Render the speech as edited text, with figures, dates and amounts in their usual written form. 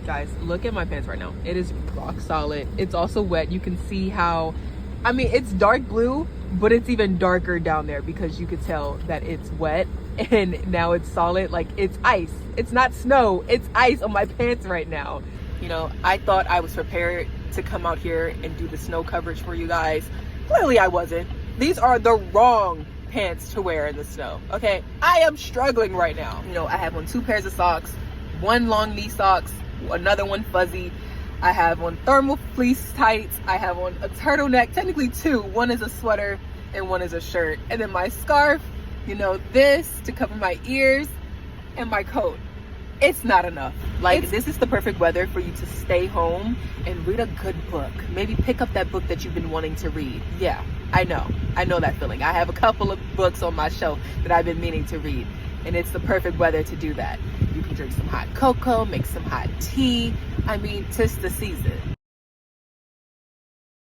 Guys, look at my pants right now. It is rock solid. It's also wet. You can see how, I mean, it's dark blue, but it's even darker down there because you could tell that it's wet and now it's solid. Like, it's ice. It's not snow. It's ice on my pants right now. You know, I thought I was prepared to come out here and do the snow coverage for you guys. Clearly I wasn't. These are the wrong pants to wear in the snow, okay? I am struggling right now. You know, I have on 2 pairs of socks, 1 long knee socks, another one fuzzy. I have on thermal fleece tights. I have on a turtleneck, technically 2. One is a sweater and one is a shirt. And then my scarf, you know, this to cover my ears, and my coat. It's not enough. Like, this is the perfect weather for you to stay home and read a good book. Maybe pick up that book that you've been wanting to read. Yeah, I know that feeling. I have a couple of books on my shelf that I've been meaning to read, and it's the perfect weather to do that. You can drink some hot cocoa, make some hot tea. I mean, 'tis the season.